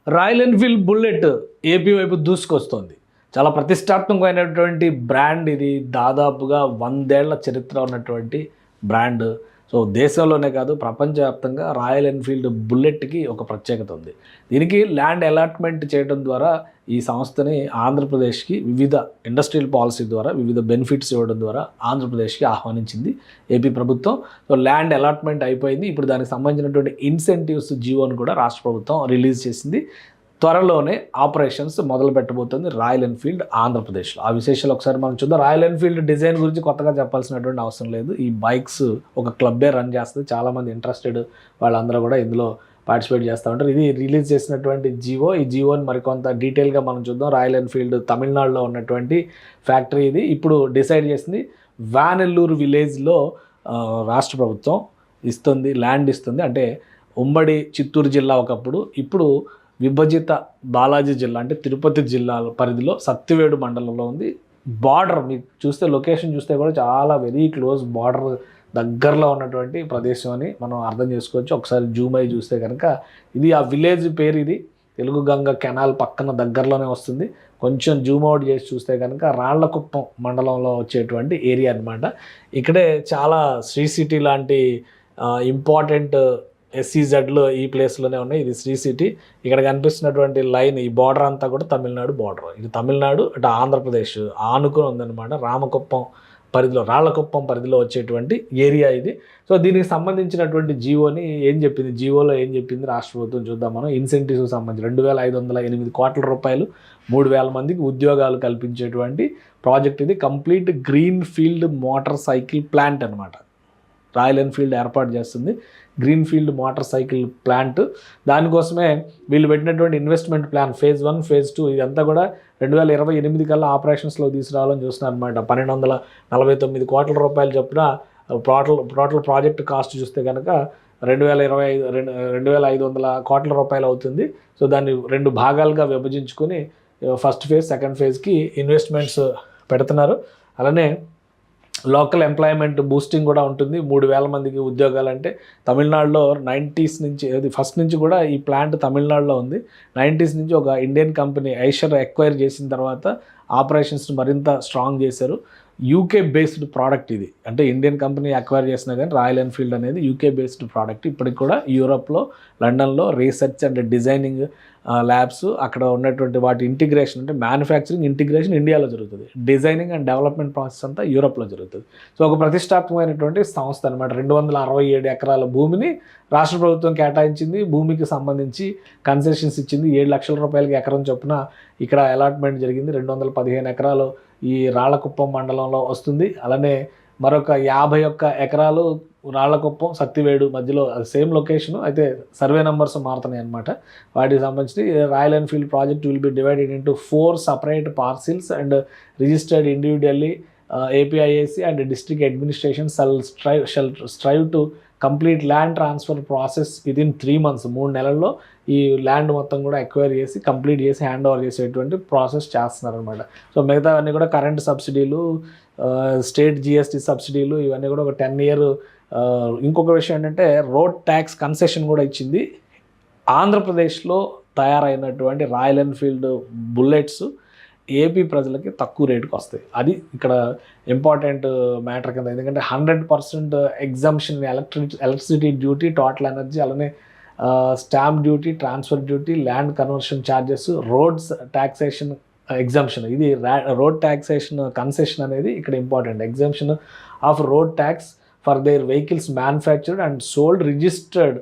Royal Enfield bullet AP వైపు దూసుకొస్తోంది. చాలా ప్రతిష్టాత్మకమైనటువంటి brand ఇది. దాదాపుగా 100 ఏళ్ల చరిత్ర ఉన్నటువంటి బ్రాండ్. సో దేశంలోనే కాదు ప్రపంచవ్యాప్తంగా రాయల్ ఎన్ఫీల్డ్ బుల్లెట్కి ఒక ప్రత్యేకత ఉంది. దీనికి ల్యాండ్ అలాట్మెంట్ చేయడం ద్వారా ఈ సంస్థని ఆంధ్రప్రదేశ్కి వివిధ ఇండస్ట్రియల్ పాలసీ ద్వారా వివిధ బెనిఫిట్స్ ఇవ్వడం ద్వారా ఆంధ్రప్రదేశ్కి ఆహ్వానించింది ఏపీ ప్రభుత్వం. సో ల్యాండ్ అలాట్మెంట్ అయిపోయింది. ఇప్పుడు దానికి సంబంధించినటువంటి ఇన్సెంటివ్స్ జీవోని కూడా రాష్ట్ర ప్రభుత్వం రిలీజ్ చేసింది. త్వరలోనే ఆపరేషన్స్ మొదలు పెట్టబోతుంది రాయల్ ఎన్ఫీల్డ్ ఆంధ్రప్రదేశ్లో. ఆ విశేషాలు ఒకసారి మనం చూద్దాం. రాయల్ ఎన్ఫీల్డ్ డిజైన్ గురించి కొత్తగా చెప్పాల్సినటువంటి అవసరం లేదు. ఈ బైక్స్ ఒక క్లబ్బే రన్ చేస్తుంది. చాలామంది ఇంట్రెస్టెడ్ వాళ్ళందరూ కూడా ఇందులో పార్టిసిపేట్ చేస్తూ ఉంటారు. ఇది రిలీజ్ చేసినటువంటి జీవో. ఈ జీవోని మరికొంత డీటెయిల్గా మనం చూద్దాం. రాయల్ ఎన్ఫీల్డ్ తమిళనాడులో ఉన్నటువంటి ఫ్యాక్టరీ ఇది. ఇప్పుడు డిసైడ్ చేసింది వానెల్లూరు విలేజ్లో రాష్ట్ర ప్రభుత్వం ఇస్తుంది, ల్యాండ్ ఇస్తుంది. అంటే ఉమ్మడి చిత్తూరు జిల్లా ఒకప్పుడు, ఇప్పుడు విభజిత బాలాజీ జిల్లా అంటే తిరుపతి జిల్లా పరిధిలో సత్తివేడు మండలంలో ఉంది. బార్డర్ మీకు చూస్తే లొకేషన్ చూస్తే కూడా చాలా వెరీ క్లోజ్, బార్డర్ దగ్గరలో ఉన్నటువంటి ప్రదేశం అని మనం అర్థం చేసుకోవచ్చు. ఒకసారి జూమ్ అయి చూస్తే కనుక ఇది ఆ విలేజ్ పేరు. ఇది తెలుగు గంగ కెనాల్ పక్కన దగ్గరలోనే వస్తుంది. కొంచెం జూమ్ అవుట్ చేసి చూస్తే కనుక రాళ్లకుప్పం మండలంలో వచ్చేటువంటి ఏరియా అనమాట. ఇక్కడే చాలా శ్రీ సిటీ లాంటి ఇంపార్టెంట్ SEZలో ఈ ప్లేస్లోనే ఉన్నాయి. ఇది శ్రీ సిటీ. ఇక్కడ కనిపిస్తున్నటువంటి లైన్, ఈ బార్డర్ అంతా కూడా తమిళనాడు బార్డర్. ఇది తమిళనాడు అటు ఆంధ్రప్రదేశ్ ఆనుకుని ఉందన్నమాట. రామకుప్పం పరిధిలో, రాళ్లకుప్పం పరిధిలో వచ్చేటువంటి ఏరియా ఇది. సో దీనికి సంబంధించినటువంటి జీవోని ఏం చెప్పింది, జీవోలో ఏం చెప్పింది రాష్ట్ర ప్రభుత్వం చూద్దాం మనం. ఇన్సెంటివ్స్ సంబంధించి 2508 కోట్ల రూపాయలు 3000 మందికి ఉద్యోగాలు కల్పించేటువంటి ప్రాజెక్ట్ ఇది. Complete green field motor cycle plant అనమాట. రాయల్ ఎన్ఫీల్డ్ ఏర్పాటు చేస్తుంది green field motor cycle plant. దానికోసమే వీళ్ళు పెట్టినటువంటి ఇన్వెస్ట్మెంట్ ప్లాన్ ఫేజ్ 1, ఫేజ్ 2 ఇదంతా కూడా 2028 కల్లా ఆపరేషన్స్లో తీసుకురావాలని చూస్తున్నారు అనమాట. 1249 కోట్ల రూపాయలు చొప్పున టోటల్ ప్రాజెక్ట్ కాస్ట్ చూస్తే కనుక 2500 కోట్ల రూపాయలు అవుతుంది. సో దాన్ని 2 భాగాలుగా విభజించుకొని ఫస్ట్ ఫేజ్, సెకండ్ ఫేజ్కి ఇన్వెస్ట్మెంట్స్ పెడుతున్నారు. అలానే లోకల్ ఎంప్లాయ్మెంట్ బూస్టింగ్ కూడా ఉంటుంది. 3000 మందికి ఉద్యోగాలు. అంటే తమిళనాడులో 90s నుంచి, అది ఫస్ట్ నుంచి కూడా ఈ ప్లాంట్ తమిళనాడులో ఉంది. 90s నుంచి ఒక ఇండియన్ కంపెనీ ఐషర్ ఎక్వైర్ చేసిన తర్వాత ఆపరేషన్స్ మరింత స్ట్రాంగ్ చేశారు. యూకే బేస్డ్ ప్రోడక్ట్ ఇది. అంటే ఇండియన్ కంపెనీ అక్వైర్ చేసినా కానీ రాయల్ ఎన్ఫీల్డ్ అనేది యూకే బేస్డ్ ప్రోడక్ట్. ఇప్పటికి కూడా యూరోప్లో, లండన్లో రీసెర్చ్ అండ్ డిజైనింగ్ ల్యాబ్స్, అక్కడ ఉన్నటువంటి వాటి ఇంటిగ్రేషన్, అంటే మ్యానుఫ్యాక్చరింగ్ ఇంటిగ్రేషన్ ఇండియాలో జరుగుతుంది. డిజైనింగ్ అండ్ డెవలప్మెంట్ ప్రాసెస్ అంతా యూరోప్లో జరుగుతుంది. సో ఒక ప్రతిష్టాత్మకమైనటువంటి సంస్థ అనమాట. 267 ఎకరాల భూమిని రాష్ట్ర ప్రభుత్వం కేటాయించింది. భూమికి సంబంధించి కన్సెషన్స్ ఇచ్చింది. 7 లక్షల రూపాయలకి ఎకరం చొప్పున ఇక్కడ అలాట్మెంట్ జరిగింది. 215 ఎకరాలు ఈ రాళ్లకుప్పం మండలంలో వస్తుంది. అలానే మరొక 51 ఎకరాలు రాళ్లకుప్పం, సత్తివేడు మధ్యలో సేమ్ లొకేషన్, అయితే సర్వే నెంబర్స్ మారుతున్నాయి అనమాట. వాటికి సంబంధించి royal Enfield project will be divided into 4 separate parcels and registered individually. APIAC and district administration shall strive to complete land transfer process within 3 months. 3 నెలల్లో ఈ ల్యాండ్ మొత్తం కూడా ఎక్వైర్ చేసి కంప్లీట్ చేసి హ్యాండ్ ఓవర్ చేసేటువంటి ప్రాసెస్ చేస్తున్నారనమాట. So మిగతావన్నీ కూడా కరెంట్ సబ్సిడీలు, స్టేట్ GST సబ్సిడీలు, ఇవన్నీ కూడా ఒక 10 year. ఇంకొక విషయం ఏంటంటే రోడ్ ట్యాక్స్ కన్సెషన్ కూడా ఇచ్చింది. ఆంధ్రప్రదేశ్లో తయారైనటువంటి రాయల్ ఎన్ఫీల్డ్ బుల్లెట్స్ ఏపీ ప్రజలకి తక్కువ రేటుకి వస్తాయి. అది ఇక్కడ ఇంపార్టెంట్ మ్యాటర్ కింద. ఎందుకంటే 100% exemption, electricity duty, total energy, అలానే stamp duty, transfer duty, land conversion charges, roads taxation exemption. ఇది రోడ్ ట్యాక్సేషన్ కన్సెషన్ అనేది ఇక్కడ important. Exemption of road tax for their vehicles manufactured and sold registered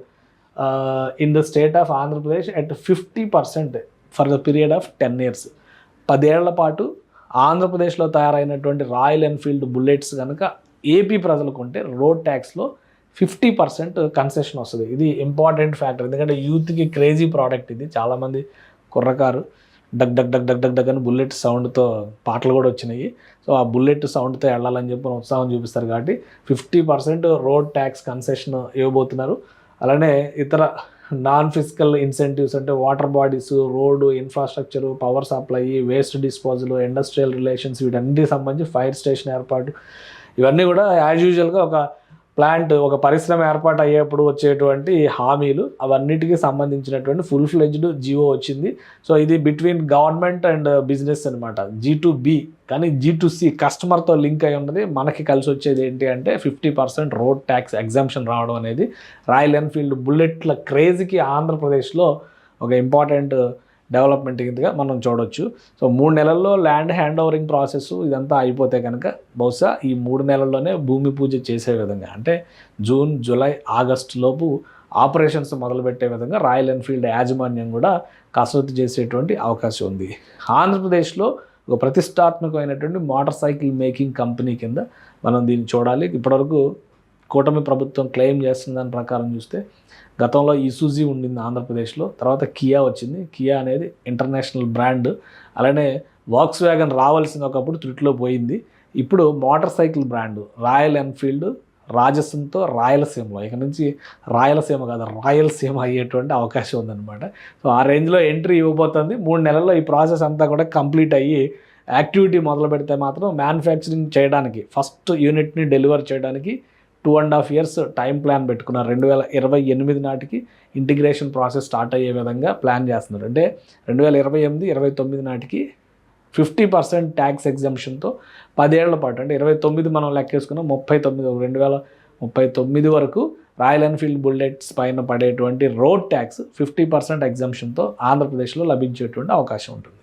in the state of Andhra Pradesh at 50% for the period of 10 years. 10 ఏళ్ల పాటు ఆంధ్రప్రదేశ్లో తయారైనటువంటి royal Enfield bullets కనుక AP ప్రజలకు ఉంటే రోడ్ ట్యాక్స్లో 50% కన్సెషన్ వస్తుంది. ఇది ఇంపార్టెంట్ ఫ్యాక్టర్. ఎందుకంటే యూత్కి క్రేజీ ప్రోడక్ట్ ఇది. చాలామంది కుర్రకారు డగ్ డగ్ డగ్ డగ్ డగ్ డగ్ అని బుల్లెట్ సౌండ్తో పాటలు కూడా వచ్చినాయి. సో ఆ బుల్లెట్ సౌండ్తో వెళ్ళాలని చెప్పి ఉత్సాహం చూపిస్తారు. కాబట్టి 50% రోడ్ ట్యాక్స్ కన్సెషన్ ఇవ్వబోతున్నారు. అలానే ఇతర నాన్ ఫిజికల్ ఇన్సెంటివ్స్ అంటే water bodies, road infrastructure, power supply, waste disposal, industrial relations, వీటన్నిటికి సంబంధించి ఫైర్ స్టేషన్ ఏర్పాటు, ఇవన్నీ కూడా యాజ్ యూజువల్గా ఒక ప్లాంట్ ఒక పరిశ్రమ ఏర్పాటు అయ్యేప్పుడు వచ్చేటువంటి హామీలు అవన్నిటికీ సంబంధించినటువంటి ఫుల్ ఫ్లెడ్జ్డ్ జియో వచ్చింది. సో ఇది బిట్వీన్ గవర్నమెంట్ అండ్ బిజినెస్ అనమాట, G2B. కానీ G2C కస్టమర్తో లింక్ అయి ఉన్నది. మనకి కలిసి వచ్చేది ఏంటి అంటే 50% రోడ్ ట్యాక్స్ ఎగ్జామ్షన్ రావడం అనేది రాయల్ ఎన్ఫీల్డ్ బుల్లెట్ల క్రేజ్కి ఆంధ్రప్రదేశ్లో ఒక ఇంపార్టెంట్ డెవలప్మెంట్ కిందగా మనం చూడొచ్చు. సో 3 నెలల్లో ల్యాండ్ హ్యాండ్ ఓవరింగ్ ప్రాసెస్ ఇదంతా అయిపోతే కనుక బహుశా ఈ 3 నెలల్లోనే భూమి పూజ చేసే విధంగా, అంటే జూన్, జూలై, ఆగస్టు లోపు ఆపరేషన్స్ మొదలుపెట్టే విధంగా రాయల్ ఎన్ఫీల్డ్ యాజమాన్యం కూడా కసరత్తు చేసేటువంటి అవకాశం ఉంది. ఆంధ్రప్రదేశ్లో ఒక ప్రతిష్టాత్మకమైనటువంటి మోటార్ సైకిల్ మేకింగ్ కంపెనీ కింద మనం దీన్ని చూడాలి. ఇప్పటివరకు కూటమి ప్రభుత్వం క్లెయిమ్ చేస్తున్న దాని ప్రకారం చూస్తే గతంలో ఇసుజీ ఉండింది ఆంధ్రప్రదేశ్లో, తర్వాత కియా వచ్చింది. కియా అనేది ఇంటర్నేషనల్ బ్రాండ్. అలానే వాక్స్ వ్యాగన్ రావాల్సిన ఒకప్పుడు త్రుటిలో పోయింది. ఇప్పుడు motorcycle brand Royal Enfield రాజసంతో రాయలసీమలో, ఇక నుంచి రాయలసీమ కాదు రాయలసీమ అయ్యేటువంటి అవకాశం ఉందన్నమాట. సో ఆ రేంజ్లో ఎంట్రీ ఇవ్వబోతుంది. 3 నెలల్లో ఈ ప్రాసెస్ అంతా కూడా కంప్లీట్ అయ్యి యాక్టివిటీ మొదలు పెడితే మాత్రం మ్యానుఫ్యాక్చరింగ్ చేయడానికి, ఫస్ట్ యూనిట్ని డెలివర్ చేయడానికి 2.5 years టైం ప్లాన్ పెట్టుకున్నారు. 2028 నాటికి ఇంటిగ్రేషన్ ప్రాసెస్ స్టార్ట్ అయ్యే విధంగా ప్లాన్ చేస్తున్నారు. అంటే 2028-29 నాటికి 50% ట్యాక్స్ ఎగ్జంప్షన్తో 10 ఏళ్ల పాటు, అంటే 29 మనం లెక్కేసుకున్నాం, 2039 వరకు రాయల్ ఎన్ఫీల్డ్ బుల్లెట్స్ పైన పడేటువంటి రోడ్ ట్యాక్స్ 50% ఎగ్జంప్షన్తో ఆంధ్రప్రదేశ్లో లభించేటువంటి అవకాశం ఉంటుంది.